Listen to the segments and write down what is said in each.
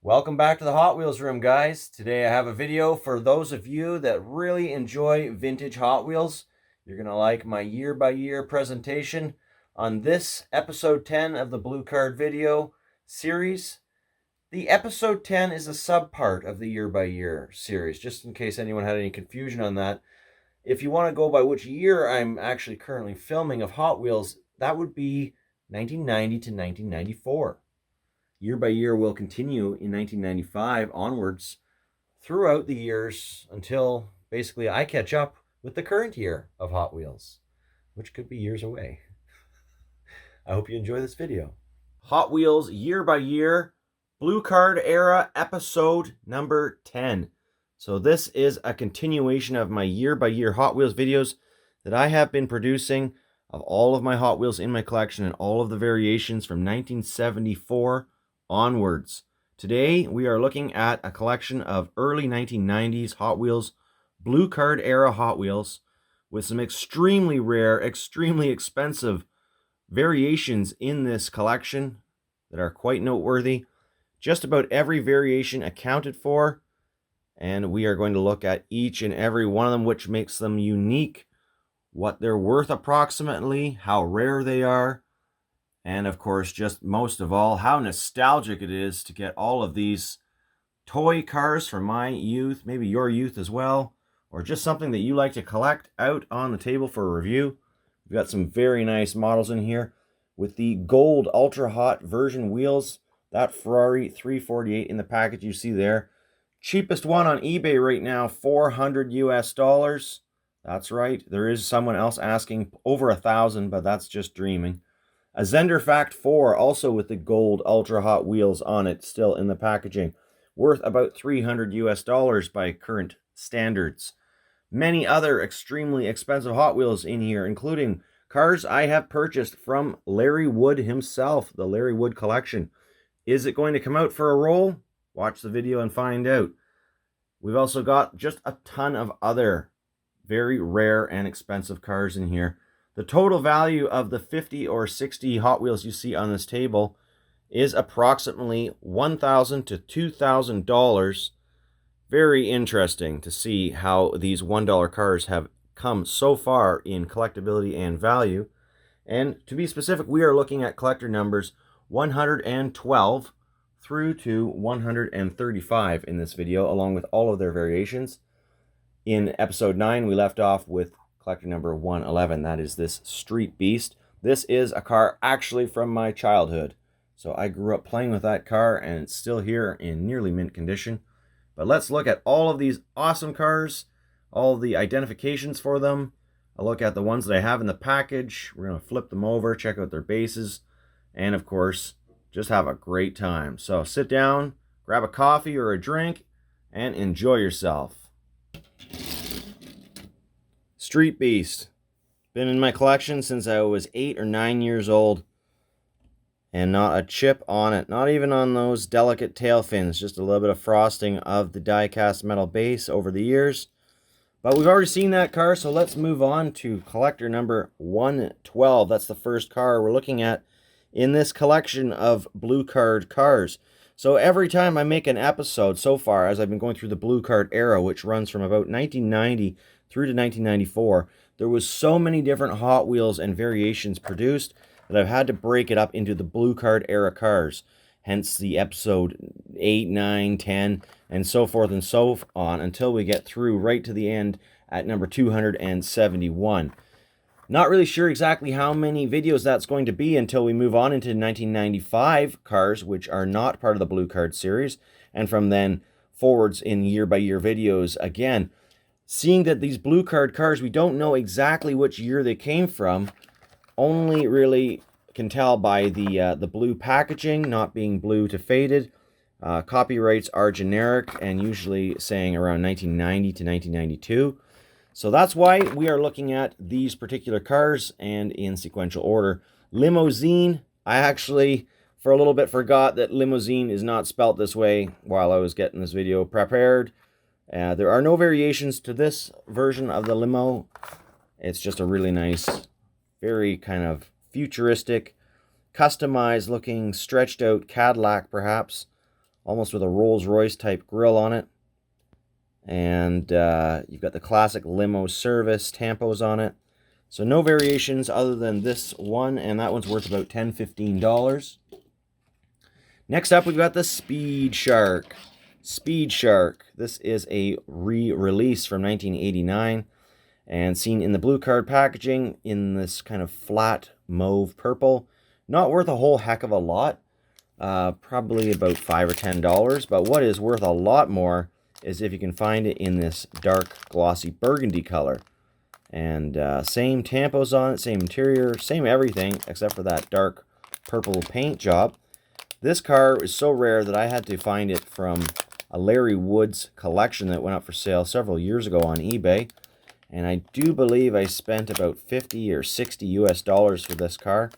Welcome back to the Hot Wheels room, guys. Today I have a video for those of you that really enjoy vintage Hot Wheels. You're going to like my year-by-year presentation on this episode 10 of the Blue Card video series. The episode 10 is a sub-part of the year-by-year series, just in case anyone had any confusion on that. If you want to go by which year I'm actually currently filming of Hot Wheels, that would be 1990 to 1994. Year by year will continue in 1995 onwards throughout the years until basically I catch up with the current year of Hot Wheels, which could be years away. I hope you enjoy this video. Hot Wheels year by year, Blue Card era episode number 10. So this is a continuation of my year by year Hot Wheels videos that I have been producing of all of my Hot Wheels in my collection and all of the variations from 1974 onwards. Today we are looking at a collection of early 1990s Hot Wheels, Blue Card era Hot Wheels with some extremely rare, extremely expensive variations in this collection that are quite noteworthy. Just about every variation accounted for, and we are going to look at each and every one of them, which makes them unique, what they're worth approximately, how rare they are, and of course, just most of all, how nostalgic it is to get all of these toy cars from my youth, maybe your youth as well, or just something that you like to collect out on the table for a review. We've got some very nice models in here with the gold ultra hot version wheels. That Ferrari 348 in the package you see there. Cheapest one on eBay right now, $400 US. That's right. There is someone else asking over 1,000, but that's just dreaming. A Zender Fact 4, also with the gold ultra hot wheels on it, still in the packaging, worth about $300 US by current standards. Many other extremely expensive Hot Wheels in here, including cars I have purchased from Larry Wood himself, the Larry Wood collection. Is it going to come out for a roll? Watch the video and find out. We've also got just a ton of other very rare and expensive cars in here. The total value of the 50 or 60 Hot Wheels you see on this table is approximately $1,000 to $2,000. Very interesting to see how these $1 cars have come so far in collectability and value. And to be specific, we are looking at collector numbers 112 through to 135 in this video, along with all of their variations. In episode 9, we left off with collector number 111. That is this Street Beast. This is a car actually from my childhood. So I grew up playing with that car, and it's still here in nearly mint condition. But let's look at all of these awesome cars, all the identifications for them. A look at the ones that I have in the package. We're going to flip them over, check out their bases, and of course, just have a great time. So sit down, grab a coffee or a drink, and enjoy yourself. Street Beast. Been in my collection since I was 8 or 9 years old. And not a chip on it. Not even on those delicate tail fins. Just a little bit of frosting of the die-cast metal base over the years. But we've already seen that car, so let's move on to collector number 112. That's the first car we're looking at in this collection of Blue Card cars. So every time I make an episode so far, as I've been going through the Blue Card era, which runs from about 1990 through to 1994, there was so many different Hot Wheels and variations produced that I've had to break it up into the Blue Card era cars. Hence the episode 8, 9, 10, and so forth and so on until we get through right to the end at number 271. Not really sure exactly how many videos that's going to be until we move on into 1995 cars, which are not part of the Blue Card series, and from then forwards in year-by-year videos again. Seeing that these Blue Card cars, we don't know exactly which year they came from, only really can tell by the blue packaging, not being blue to faded. Copyrights are generic and usually saying around 1990 to 1992. So that's why we are looking at these particular cars and in sequential order. Limousine, I actually for a little bit forgot that limousine is not spelt this way while I was getting this video prepared. There are no variations to this version of the limo. It's just a really nice, very kind of futuristic, customized looking, stretched out Cadillac perhaps. almost with a Rolls-Royce type grille on it. And you've got the classic limo service tampos on it. So no variations other than this one, and that one's worth about $10-15. Next up, we've got the Speed Shark. Speed Shark. This is a re-release from 1989, and seen in the blue card packaging in this kind of flat mauve purple. Not worth a whole heck of a lot. Probably about $5 or $10. But what is worth a lot more is if you can find it in this dark glossy burgundy color. And same tampos on it, same interior, same everything, except for that dark purple paint job. This car is so rare that I had to find it from a Larry Woods collection that went up for sale several years ago on eBay. And I do believe I spent about 50 or 60 US dollars for this car.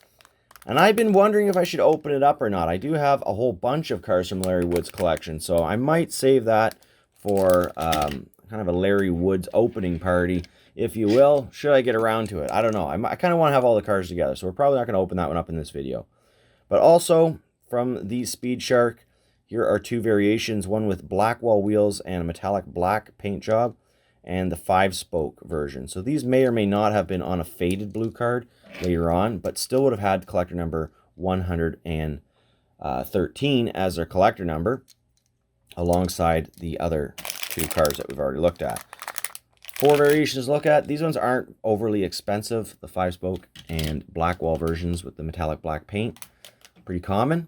And I've been wondering if I should open it up or not. I do have a whole bunch of cars from Larry Woods collection, so I might save that for kind of a Larry Woods opening party, if you will. Should I get around to it? I don't know. I kind of want to have all the cars together, so we're probably not going to open that one up in this video. But also, from the Speed Shark, here are two variations, one with black wall wheels and a metallic black paint job, and the 5-spoke version. So these may or may not have been on a faded blue card later on, but still would have had collector number 113 as their collector number, alongside the other two cars that we've already looked at. 4 variations to look at. These ones aren't overly expensive. The 5-spoke and black wall versions with the metallic black paint, pretty common.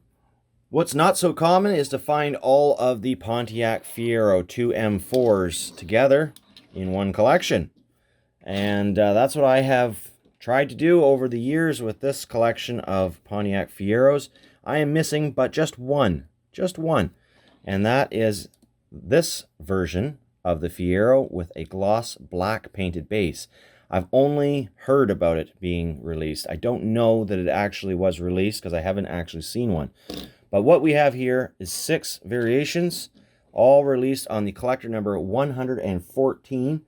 What's not so common is to find all of the Pontiac Fiero 2 M4s together in one collection. And that's what I have tried to do over the years with this collection of Pontiac Fieros. I am missing but just one. And that is this version of the Fiero with a gloss black painted base. I've only heard about it being released. I don't know that it actually was released because I haven't actually seen one. But what we have here is 6 variations, all released on the collector number 114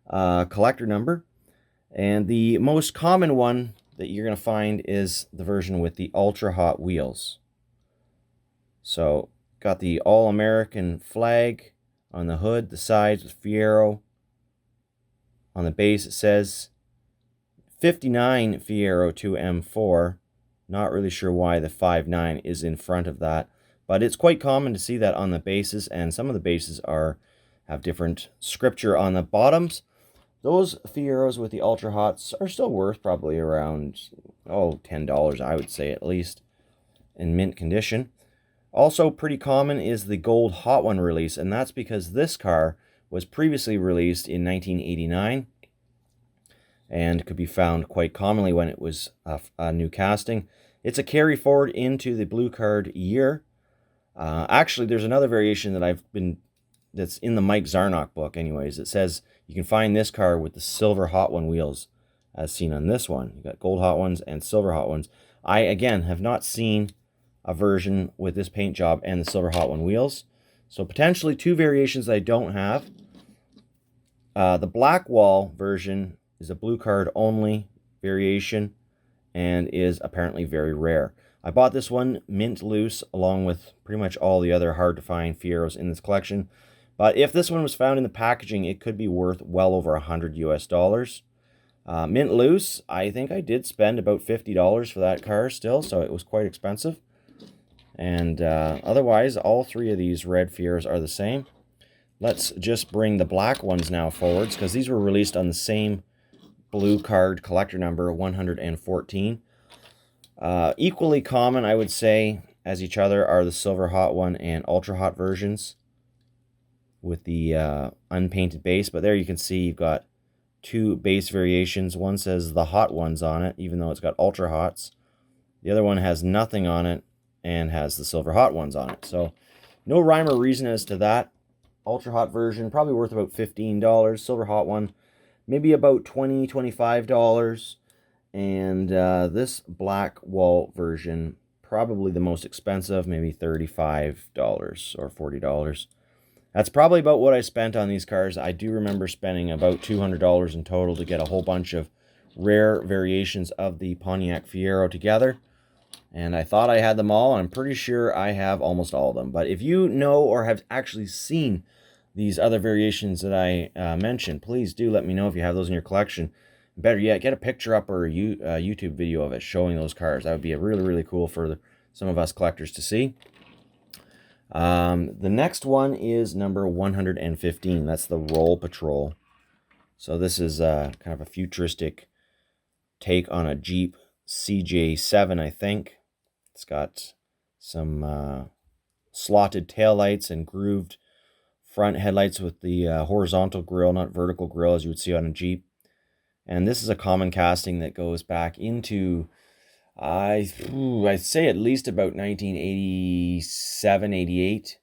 collector number. And the most common one that you're going to find is the version with the ultra hot wheels. So, got the all-American flag on the hood, the sides with Fiero. On the base it says 59 Fiero 2 M4. Not really sure why the 59 is in front of that, but it's quite common to see that on the bases, and some of the bases have different scripture on the bottoms. Those Fieros with the Ultra Hots are still worth probably around, $10, I would say, at least, in mint condition. Also pretty common is the Gold Hot One release, and that's because this car was previously released in 1989 and could be found quite commonly when it was a new casting. It's a carry forward into the blue card year. Actually, there's another variation that's in the Mike Zarnock book anyways. It says you can find this car with the silver Hot One wheels as seen on this one. You got gold Hot Ones and silver Hot Ones. I, again, have not seen a version with this paint job and the silver Hot One wheels. So potentially 2 variations that I don't have. The black wall version is a blue card only variation and is apparently very rare. I bought this one mint loose along with pretty much all the other hard to find Fieros in this collection. But if this one was found in the packaging, it could be worth well over $100 US. Mint loose, I think I did spend about $50 for that car still, so it was quite expensive. And otherwise, all 3 of these red Fieros are the same. Let's just bring the black ones now forwards, because these were released on the same blue card collector number 114. Equally common, I would say, as each other are the silver Hot One and ultra hot versions with the unpainted base. But there you can see you've got 2 base variations. One says the Hot Ones on it, even though it's got ultra hots. The other one has nothing on it and has the silver Hot Ones on it. So no rhyme or reason as to that. Ultra hot version probably worth about $15. Silver Hot One maybe about $20, $25. And this black wall version probably the most expensive, maybe $35 or $40. That's probably about what I spent on these cars. I do remember spending about $200 in total to get a whole bunch of rare variations of the Pontiac Fiero together. And I thought I had them all. I'm pretty sure I have almost all of them. But if you know or have actually seen these other variations that I mentioned, please do let me know if you have those in your collection. Better yet, get a picture up or a YouTube video of it showing those cars. That would be really, really cool for some of us collectors to see. The next one is number 115. That's the Roll Patrol. So this is kind of a futuristic take on a Jeep CJ7, I think. It's got some slotted taillights and grooved front headlights with the horizontal grille, not vertical grille as you would see on a Jeep. And this is a common casting that goes back into, I'd say at least about 1987, 88.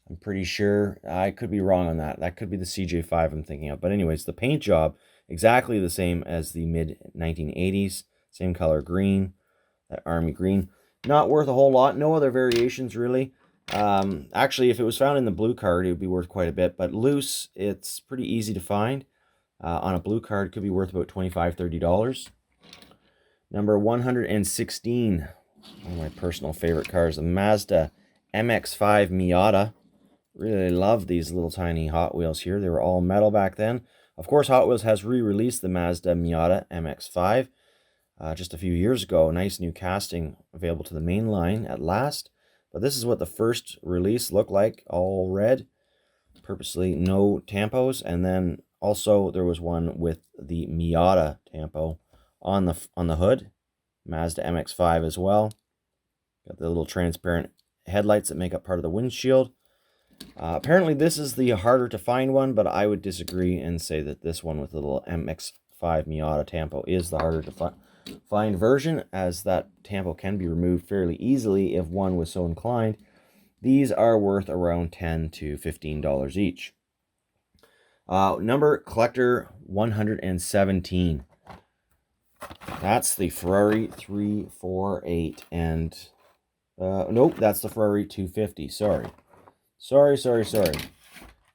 I'm pretty sure. I could be wrong on that. That could be the CJ5 I'm thinking of. But anyways, the paint job, exactly the same as the mid-1980s. Same color green, that army green. Not worth a whole lot. No other variations, really. Actually, if it was found in the blue card, it would be worth quite a bit. But loose, it's pretty easy to find. On a blue card, could be worth about $25, $30. Number 116, one of my personal favorite cars, the Mazda MX-5 Miata. Really love these little tiny Hot Wheels here. They were all metal back then. Of course, Hot Wheels has re-released the Mazda Miata MX-5 just a few years ago. Nice new casting available to the main line at last. But this is what the first release looked like, all red. Purposely no tampos. And then also there was one with the Miata tampo on the hood. Mazda MX-5 as well. Got the little transparent headlights that make up part of the windshield. Apparently this is the harder to find one, but I would disagree and say that this one with the little MX-5 Miata tampo is the harder to find version, as that tampo can be removed fairly easily if one was so inclined. These are worth around $10 to $15 each. Number collector 117. That's the Ferrari 348, and nope, that's the Ferrari 250. Sorry.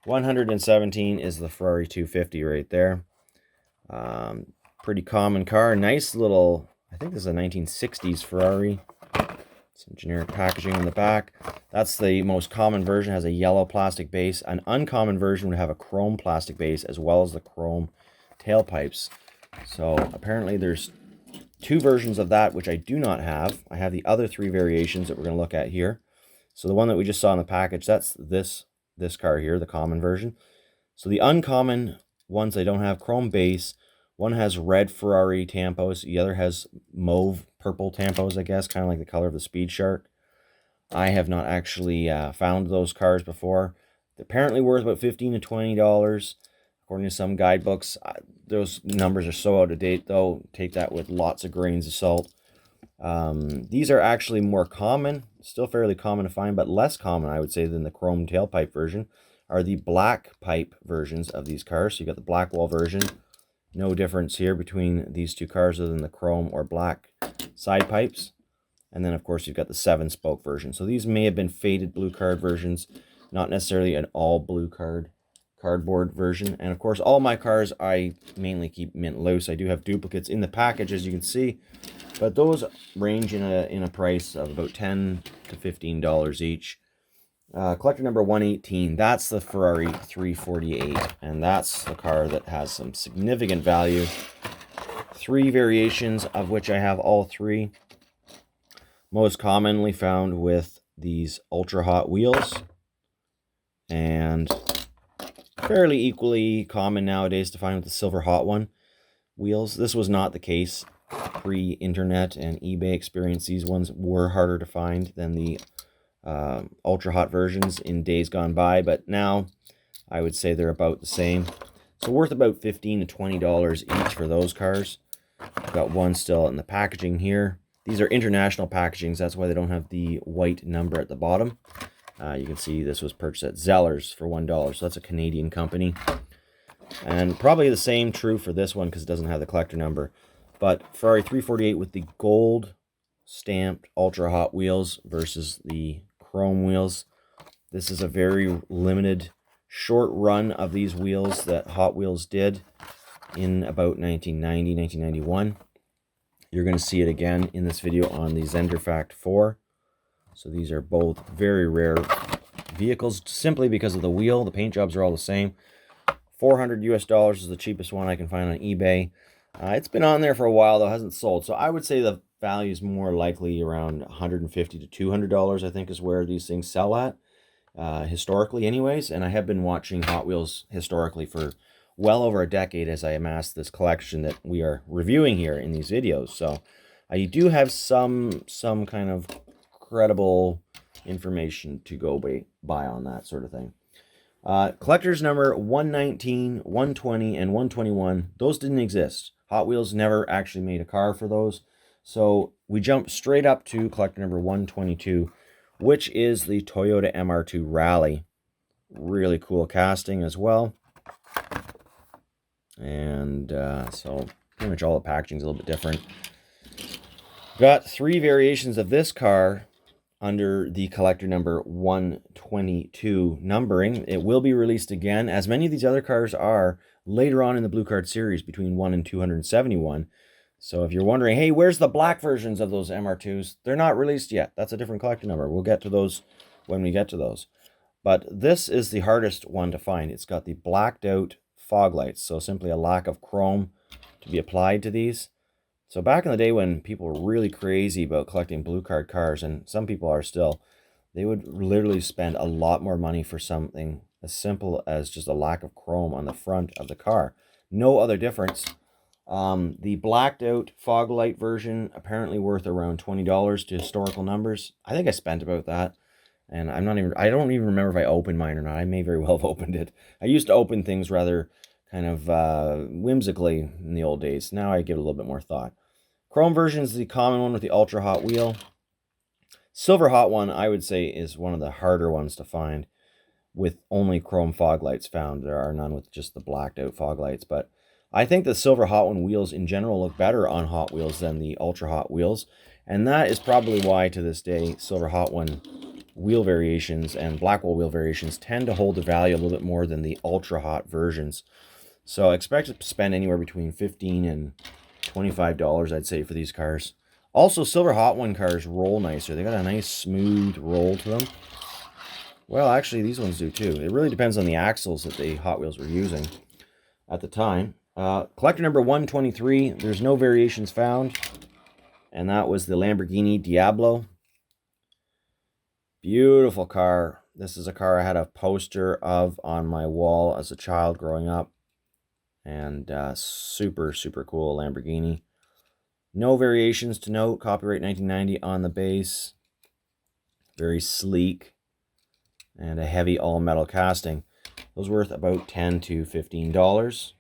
117 is the Ferrari 250 right there. Pretty common car. Nice little, I think this is a 1960s Ferrari. Some generic packaging in the back. That's the most common version, has a yellow plastic base. An uncommon version would have a chrome plastic base as well as the chrome tailpipes. So apparently there's two versions of that, which I do not have. I have the other three variations that we're going to look at here. So the one that we just saw in the package, that's this car here, the common version. So the uncommon ones, they don't have chrome base. One has red Ferrari tampos. The other has mauve purple tampos, I guess, kind of like the color of the Speed Shark. I have not actually found those cars before. They're apparently worth about $15 to $20, according to some guidebooks. Those numbers are so out of date, though. Take that with lots of grains of salt. These are actually more common, still fairly common to find, but less common, I would say, than the chrome tailpipe version, are the black pipe versions of these cars. So you got the black wall version. No difference here between these two cars other than the chrome or black side pipes. And then, of course, you've got the 7-spoke version. So these may have been faded blue card versions, not necessarily an all blue cardboard version. And, of course, all my cars I mainly keep mint loose. I do have duplicates in the package, as you can see. But those range in a price of about $10 to $15 each. Collector number 118, that's the Ferrari 348, and that's the car that has some significant value. Three variations, of which I have all three. Most commonly found with these ultra hot wheels, and fairly equally common nowadays to find with the silver hot one wheels. This was not the case pre-internet and eBay experience. These ones were harder to find than the ultra hot versions in days gone by, but now I would say they're about the same. So worth about $15 to $20 each for those cars. I've got one still in the packaging here. These are international packagings, that's why they don't have the white number at the bottom. You can see this was purchased at Zeller's for $1, so that's a Canadian company. And probably the same true for this one because it doesn't have the collector number. But Ferrari 348 with the gold stamped ultra hot wheels versus the chrome wheels. This is a very limited short run of these wheels that Hot Wheels did in about 1990, 1991. You're going to see it again in this video on the Zender Fact 4. So these are both very rare vehicles simply because of the wheel. The paint jobs are all the same. $400 is the cheapest one I can find on eBay. It's been on there for a while though, hasn't sold. So I would say the value is more likely around $150 to $200, I think, is where these things sell at, historically anyways. And I have been watching Hot Wheels historically for well over a decade as I amassed this collection that we are reviewing here in these videos. So I do have some kind of credible information to go by on that sort of thing. Collectors number 119, 120, and 121, those didn't exist. Hot Wheels never actually made a car for those. So we jump straight up to collector number 122, which is the Toyota MR2 Rally. Really cool casting as well. And so pretty much all the packaging is a little bit different. Got 3 variations of this car under the collector number 122 numbering. It will be released again, as many of these other cars are, later on in the Blue Card series between 1 and 271. So if you're wondering, hey, where's the black versions of those MR2s? They're not released yet. That's a different collector number. We'll get to those when we get to those. But this is the hardest one to find. It's got the blacked out fog lights, so simply a lack of chrome to be applied to these. So back in the day when people were really crazy about collecting blue card cars, and some people are still, they would literally spend a lot more money for something as simple as just a lack of chrome on the front of the car. No other difference. The blacked out fog light version apparently worth around $20 to historical numbers. I think I spent about that. And I don't even remember if I opened mine or not. I may very well have opened it. I used to open things rather kind of whimsically in the old days. Now I give it a little bit more thought. Chrome version is the common one with the Ultra Hot wheel. Silver Hot one, I would say, is one of the harder ones to find with only chrome fog lights found. There are none with just the blacked out fog lights. But I think the Silver Hot One wheels in general look better on Hot Wheels than the Ultra Hot wheels. And that is probably why to this day Silver Hot One wheel variations and Blackwell wheel variations tend to hold the value a little bit more than the Ultra Hot versions. So I expect to spend anywhere between $15 and $25, I'd say, for these cars. Also, Silver Hot One cars roll nicer. They got a nice smooth roll to them. Well, actually, these ones do too. It really depends on the axles that the Hot Wheels were using at the time. Collector number 123, there's no variations found. And that was the Lamborghini Diablo. Beautiful car. This is a car I had a poster of on my wall as a child growing up. And super, super cool Lamborghini. No variations to note. Copyright 1990 on the base. Very sleek. And a heavy all-metal casting. Those worth about $10 to $15.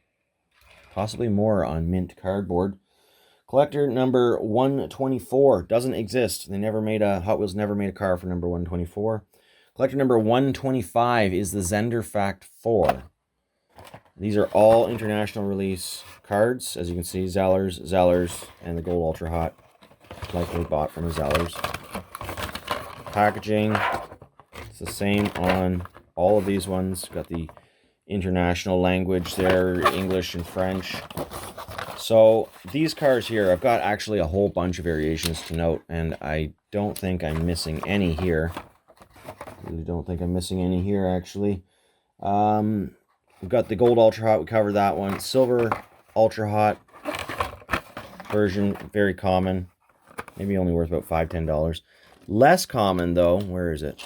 Possibly more on mint cardboard. Collector number 124 doesn't exist. Hot Wheels never made a car for number 124. Collector number 125 is the Zender Fact 4. These are all international release cards. As you can see, Zellers, and the Gold Ultra Hot. Likely bought from a Zellers. Packaging. It's the same on all of these ones. Got the international language there, English and French. So these cars here, I've got actually a whole bunch of variations to note, and I don't think I'm missing any here. I really don't think I'm missing any here, actually. We've got the Gold Ultra Hot, we covered that one. Silver Ultra Hot version, very common. Maybe only worth about $5, $10. Less common, though, where is it?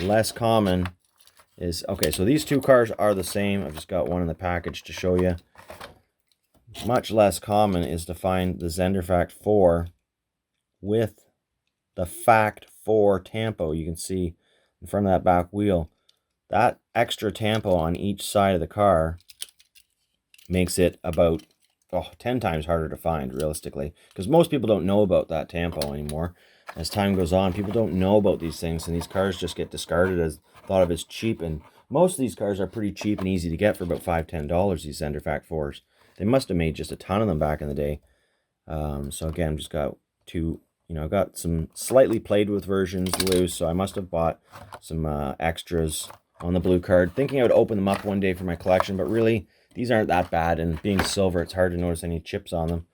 Less common is, okay, so these two cars are the same. I've just got one in the package to show you. Much less common is to find the Zender Fact 4 with the Fact 4 tampo. You can see in front of that back wheel. That extra tampo on each side of the car makes it about 10 times harder to find, realistically. Because most people don't know about that tampo anymore. As time goes on, people don't know about these things, and these cars just get discarded as thought of as cheap. And most of these cars are pretty cheap and easy to get for about $5, $10, these Zender Fact 4s. They must have made just a ton of them back in the day. So again, just got two, I've got some slightly played with versions loose, so I must have bought some extras on the blue card, thinking I would open them up one day for my collection, but really, these aren't that bad, and being silver, it's hard to notice any chips on them.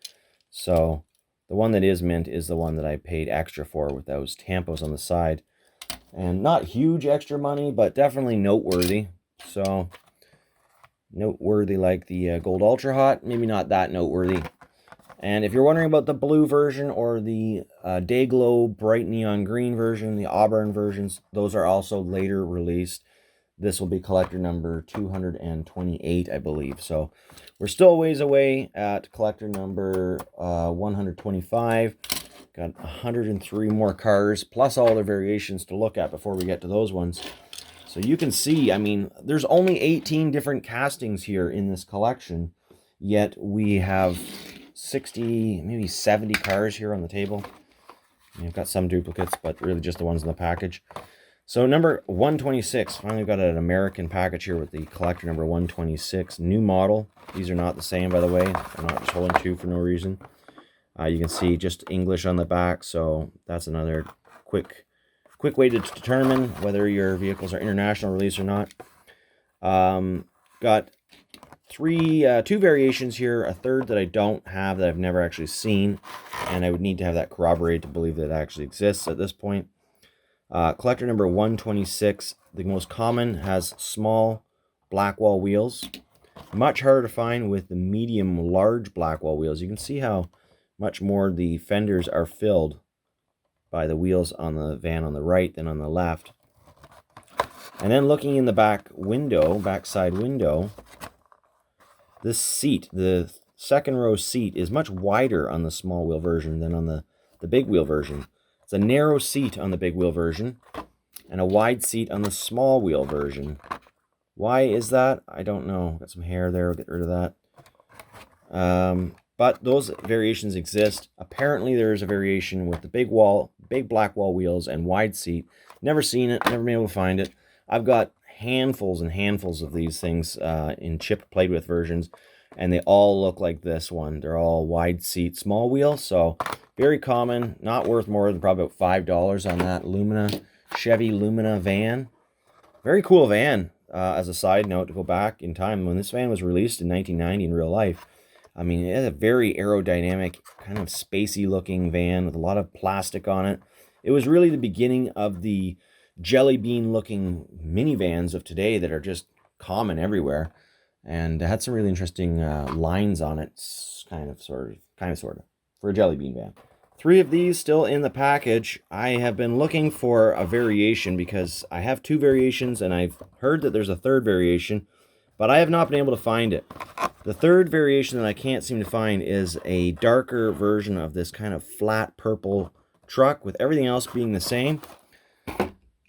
So, The one that is mint is the one that I paid extra for with those tampos on the side. And not huge extra money, but definitely noteworthy. So, noteworthy like the Gold Ultra Hot. Maybe not that noteworthy. And if you're wondering about the blue version or the Dayglow Bright Neon Green version, the Auburn versions, those are also later released. This will be collector number 228, I believe. So we're still a ways away at collector number 125. Got 103 more cars, plus all their variations to look at before we get to those ones. So you can see, I mean, there's only 18 different castings here in this collection, yet we have 60, maybe 70 cars here on the table. I've got some duplicates, but really just the ones in the package. So number 126, finally got an American package here with the collector number 126, new model. These are not the same, by the way. I'm not just holding two for no reason. You can see just English on the back, so that's another quick way to determine whether your vehicles are international release or not. Got two variations here, a third that I don't have, that I've never actually seen, and I would need to have that corroborated to believe that it actually exists at this point. Collector number 126, the most common, has small blackwall wheels. Much harder to find with the medium large blackwall wheels. You can see how much more the fenders are filled by the wheels on the van on the right than on the left. And then looking in the backside window, this seat, the second row seat, is much wider on the small wheel version than on the big wheel version. It's a narrow seat on the big wheel version and a wide seat on the small wheel version. Why is that? I don't know. Got some hair there. We'll get rid of that. But those variations exist. Apparently there is a variation with the big black wall wheels and wide seat. Never seen it. Never been able to find it. I've got handfuls and handfuls of these things in chip played with versions, and they all look like this one. They're all wide seat, small wheel, so very common. Not worth more than probably about $5 on that Chevy Lumina van. Very cool van. As a side note, to go back in time, when this van was released in 1990 in real life, I mean, it had a very aerodynamic, kind of spacey looking van with a lot of plastic on it. It was really the beginning of the jelly bean looking minivans of today that are just common everywhere, and it had some really interesting lines on it, kind of sort of for a jelly bean van. 3 of these still in the package. I have been looking for a variation because I have 2 variations and I've heard that there's a third variation, but I have not been able to find it. The third variation that I can't seem to find is a darker version of this kind of flat purple truck with everything else being the same.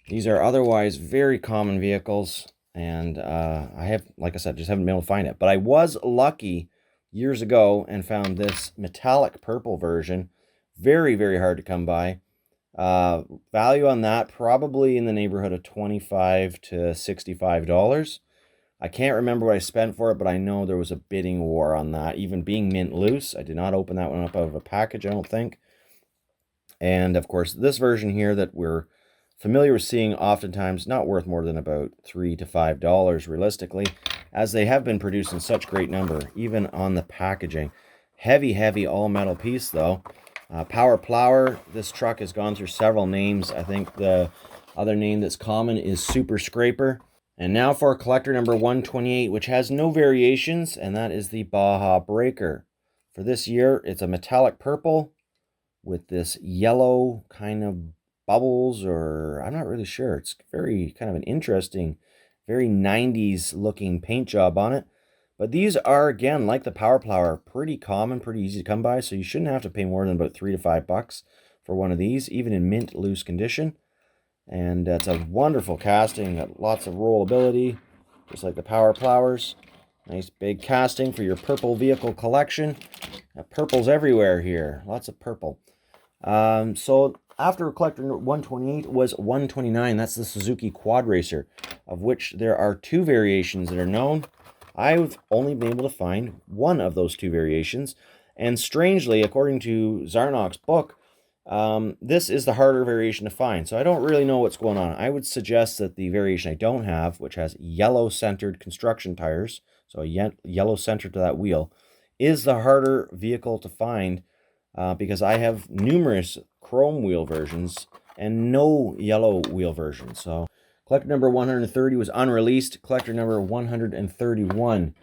These are otherwise very common vehicles, and I have, like I said, just haven't been able to find it. But I was lucky years ago and found this metallic purple version. Very, very hard to come by. Value on that probably in the neighborhood of $25 to $65. I can't remember what I spent for it, but I know there was a bidding war on that, even being mint loose. I did not open that one up out of a package, I don't think. And of course, this version here that we're familiar with seeing oftentimes, not worth more than about $3 to $5 realistically, as they have been produced in such great number, even on the packaging. Heavy all metal piece though. Power plower. This truck has gone through several names. I think the other name that's common is Super Scraper. And now for collector number 128, which has no variations, and that is the Baja Breaker. For this year, it's a metallic purple with this yellow kind of bubbles, or I'm not really sure. It's very kind of an interesting, very 90s looking paint job on it. But these are, again, like the Power Plower, pretty common, pretty easy to come by, so you shouldn't have to pay more than about $3 to $5 for one of these, even in mint loose condition. And it's a wonderful casting, got lots of rollability, just like the Power Plowers. Nice big casting for your purple vehicle collection. Purple's everywhere here, lots of purple. So after collector 128 was 129. That's the Suzuki Quad Racer, of which there are 2 variations that are known. I've only been able to find one of those 2 variations, and strangely, according to Zarnock's book, this is the harder variation to find, so I don't really know what's going on. I would suggest that the variation I don't have, which has yellow-centered construction tires, so a yellow center to that wheel, is the harder vehicle to find. because I have numerous chrome wheel versions and no yellow wheel versions. So collector number 130 was unreleased. Collector number 131,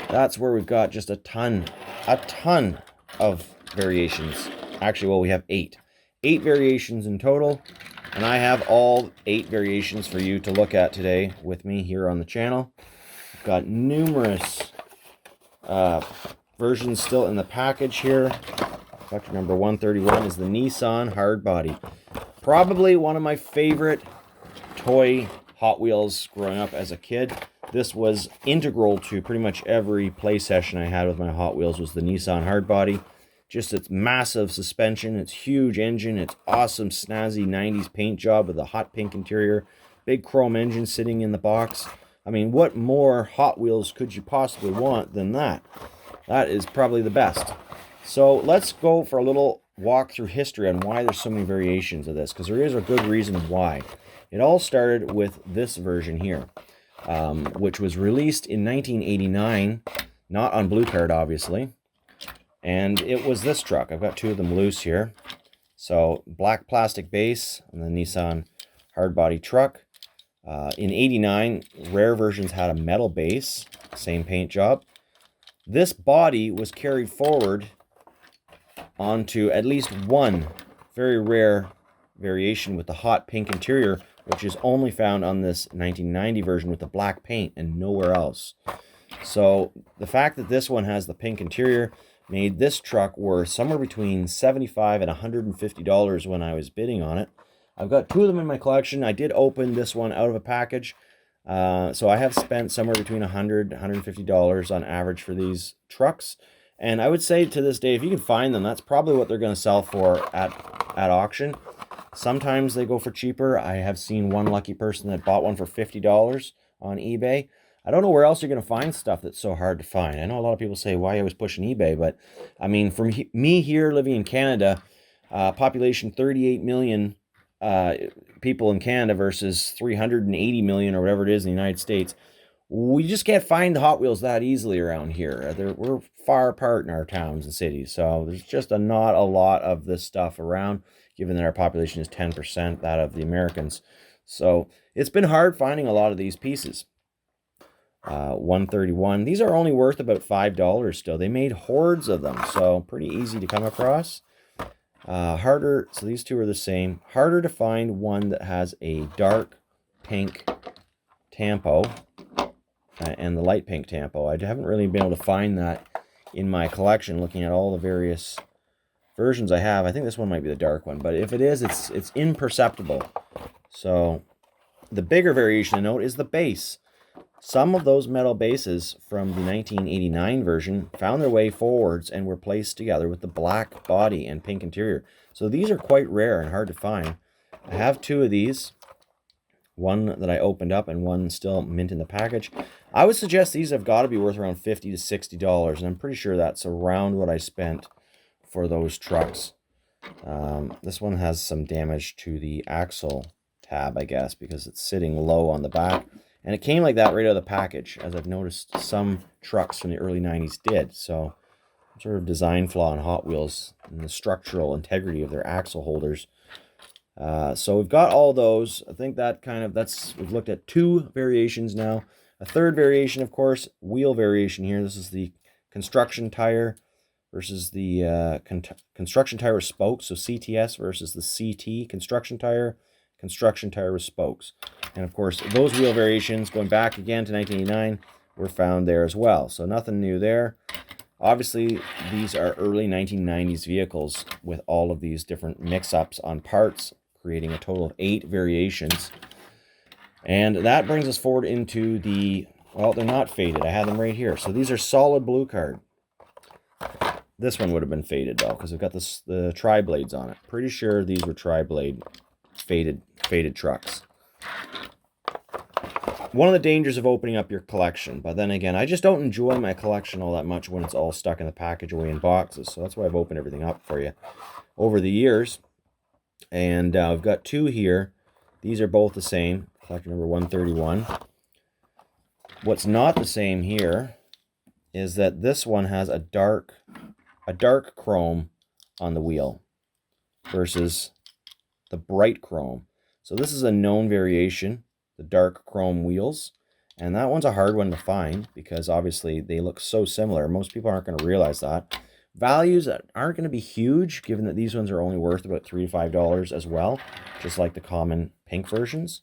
that's where we've got just a ton of variations. Actually, well, we have eight variations in total, and I have all 8 variations for you to look at today with me here on the channel. We've got numerous versions still in the package here. Collector number 131 is the Nissan Hardbody. Probably one of my favorite toy Hot Wheels growing up as a kid. This was integral to pretty much every play session I had with my Hot Wheels, was the Nissan Hardbody. Just its massive suspension, its huge engine, its awesome snazzy 90s paint job with a hot pink interior, big chrome engine sitting in the box. I mean, what more Hot Wheels could you possibly want than that? That is probably the best. So let's go for a little walk through history on why there's so many variations of this, because there is a good reason why. It all started with this version here, which was released in 1989, not on Blue Card, obviously. And it was this truck. I've got 2 of them loose here. So black plastic base on the Nissan Hardbody truck. In 89, rare versions had a metal base, same paint job. This body was carried forward onto at least one very rare variation with the hot pink interior, which is only found on this 1990 version with the black paint and nowhere else. So the fact that this one has the pink interior made this truck worth somewhere between $75 and $150 when I was bidding on it. I've got 2 of them in my collection. I did open this one out of a package. So I have spent somewhere between $100 $150 on average for these trucks. And I would say to this day, if you can find them, that's probably what they're going to sell for at auction. Sometimes they go for cheaper. I have seen one lucky person that bought one for $50 on eBay. I don't know where else you're going to find stuff that's so hard to find. I know a lot of people say why I was pushing eBay, but I mean, for me here living in Canada, population 38 million people in Canada versus 380 million or whatever it is in the United States, we just can't find the Hot Wheels that easily around here. We're far apart in our towns and cities, so there's just not a lot of this stuff around, given that our population is 10% that of the Americans. So it's been hard finding a lot of these pieces. 131. These are only worth about $5 still. They made hordes of them, so pretty easy to come across. Harder, so these 2 are the same. Harder to find one that has a dark pink tampo and the light pink tampo. I haven't really been able to find that in my collection, looking at all the various versions I have. I think this one might be the dark one, but if it is, it's imperceptible. So the bigger variation to note is the base. Some of those metal bases from the 1989 version found their way forwards and were placed together with the black body and pink interior. So these are quite rare and hard to find. I have 2 of these, one that I opened up and one still mint in the package. I would suggest these have got to be worth around $50 to $60, and I'm pretty sure that's around what I spent for those trucks. This one has some damage to the axle tab, I guess, because it's sitting low on the back. And it came like that right out of the package, as I've noticed some trucks from the early 90s did. So, sort of design flaw in Hot Wheels and the structural integrity of their axle holders. So we've got all those. I think that we've looked at 2 variations now. A third variation, of course, wheel variation here. This is the construction tire versus the construction tire with spokes. So CTS versus the CT construction tire with spokes. And of course, those wheel variations, going back again to 1989, were found there as well. So nothing new there. Obviously, these are early 1990s vehicles with all of these different mix-ups on parts, creating a total of 8 variations. And that brings us forward into the, well, they're not faded. I have them right here. So these are solid Blue Card. This one would have been faded, though, because we've got the tri-blades on it. Pretty sure these were tri-blade faded trucks. One of the dangers of opening up your collection, but then again, I just don't enjoy my collection all that much when it's all stuck in the package away in boxes, so that's why I've opened everything up for you over the years. And I've got 2 here. These are both the same, collector number 131. What's not the same here is that this one has a dark chrome on the wheel versus the bright chrome. So this is a known variation, the dark chrome wheels. And that one's a hard one to find because obviously they look so similar. Most people aren't going to realize that. Values aren't going to be huge, given that these ones are only worth about $3 to $5 as well, just like the common pink versions.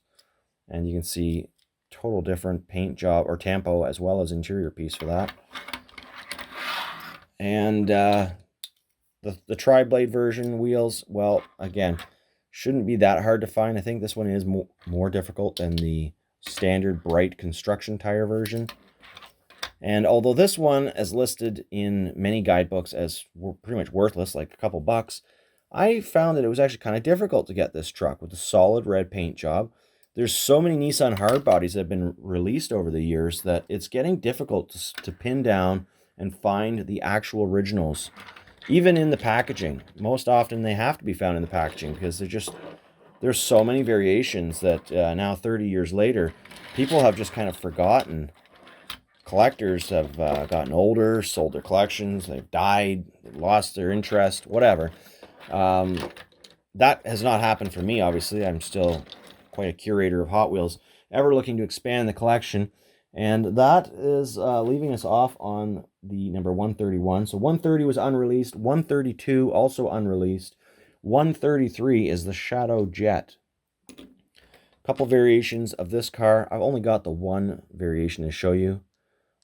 And you can see total different paint job or tempo as well as interior piece for that. And the tri-blade version wheels, well, again, shouldn't be that hard to find. I think this one is more difficult than the standard bright construction tire version. And although this one is listed in many guidebooks as pretty much worthless, like a couple bucks, I found that it was actually kind of difficult to get this truck with a solid red paint job. There's so many Nissan Hardbodies that have been released over the years that it's getting difficult to pin down and find the actual originals. Even in the packaging, most often they have to be found in the packaging because there's so many variations that now 30 years later, people have just kind of forgotten. Collectors have gotten older, sold their collections, they've died, they've lost their interest, whatever. That has not happened for me, obviously. I'm still quite a curator of Hot Wheels, ever looking to expand the collection. And that is leaving us off on the number 131. So 130 was unreleased. 132 also unreleased. 133 is the Shadow Jet. A couple variations of this car. I've only got the one variation to show you.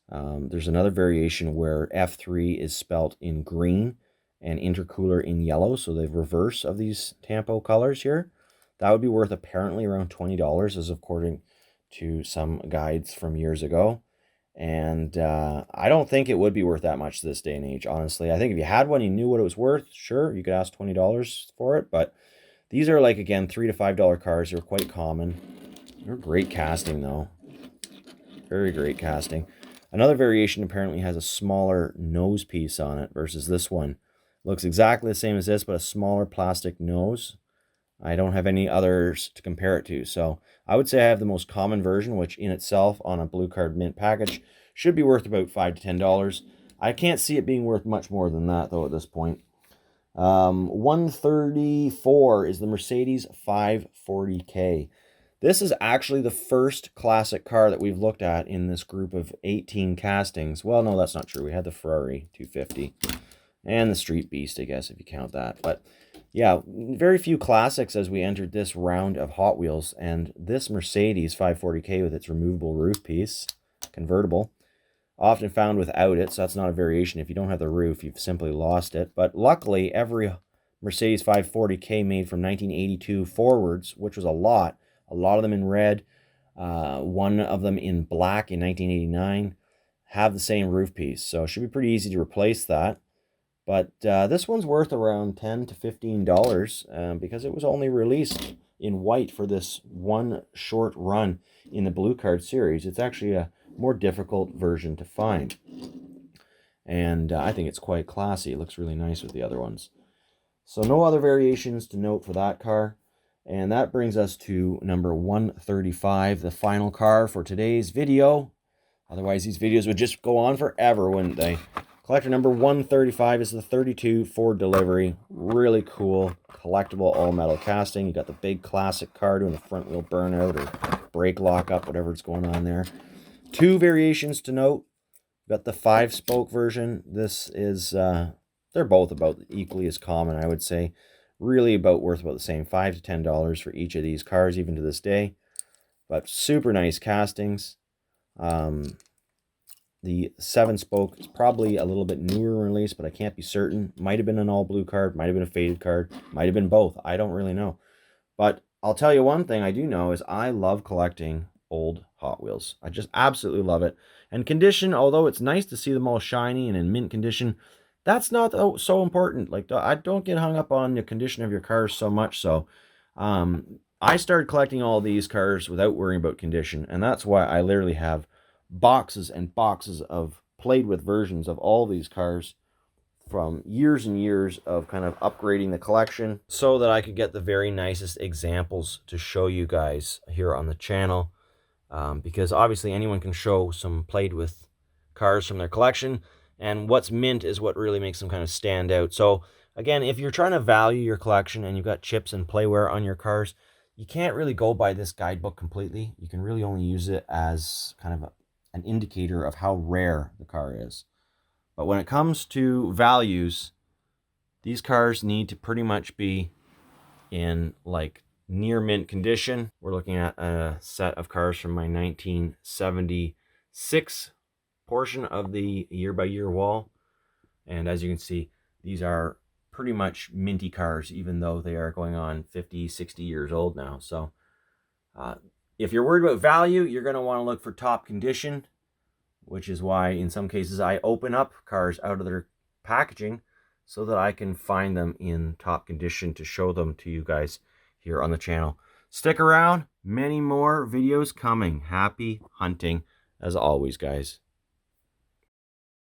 There's another variation where F3 is spelt in green and intercooler in yellow. So the reverse of these Tampo colors here. That would be worth apparently around $20, as according to some guides from years ago. And I don't think it would be worth that much this day and age, honestly. I think if you had one, you knew what it was worth, sure, you could ask $20 for it. But these are like, again, $3 to $5 cars. They're quite common. They're great casting, though. Very great casting. Another variation apparently has a smaller nose piece on it versus this one. Looks exactly the same as this, but a smaller plastic nose. I don't have any others to compare it to. So I would say I have the most common version, which in itself on a blue card mint package should be worth about $5 to $10. I can't see it being worth much more than that, though, at this point. 134 is the Mercedes 540K. This is actually the first classic car that we've looked at in this group of 18 castings. Well, no, that's not true. We had the Ferrari 250 and the Street Beast, I guess, if you count that. But yeah, very few classics as we entered this round of Hot Wheels. And this Mercedes 540K with its removable roof piece, convertible, often found without it. So that's not a variation. If you don't have the roof, you've simply lost it. But luckily, every Mercedes 540K made from 1982 forwards, which was a lot of them in red, one of them in black in 1989, have the same roof piece. So it should be pretty easy to replace that. But this one's worth around $10 to $15 because it was only released in white for this one short run in the Blue Card series. It's actually a more difficult version to find. And I think it's quite classy. It looks really nice with the other ones. So no other variations to note for that car. And that brings us to number 135, the final car for today's video. Otherwise, these videos would just go on forever, wouldn't they? Collector number 135 is the 32 Ford Delivery. Really cool, collectible all-metal casting. You got the big classic car doing the front wheel burnout or brake lockup, whatever is going on there. Two variations to note. Got the 5-spoke version. This is, they're both about equally as common, I would say. Really worth about the same, $5 to $10 for each of these cars, even to this day. But super nice castings. The 7-spoke is probably a little bit newer release, but I can't be certain. Might have been an all-blue card, might have been a faded card, might have been both. I don't really know. But I'll tell you one thing I do know is I love collecting old Hot Wheels. I just absolutely love it. And condition, although it's nice to see them all shiny and in mint condition, that's not so important. Like, I don't get hung up on the condition of your cars so much. So I started collecting all these cars without worrying about condition, and that's why I literally have boxes and boxes of played with versions of all these cars from years and years of kind of upgrading the collection so that I could get the very nicest examples to show you guys here on the channel. Because obviously anyone can show some played with cars from their collection, and what's mint is what really makes them kind of stand out. So Again, if you're trying to value your collection and you've got chips and playware on your cars, you can't really go by this guidebook completely. You can really only use it as kind of an indicator of how rare the car is. But when it comes to values, these cars need to pretty much be in like near mint condition. We're looking at a set of cars from my 1976 portion of the year by year wall. And as you can see, these are pretty much minty cars, even though they are going on 50, 60 years old now. So if you're worried about value, you're going to want to look for top condition, which is why in some cases I open up cars out of their packaging so that I can find them in top condition to show them to you guys here on the channel. Stick around, many more videos coming. Happy hunting as always, guys.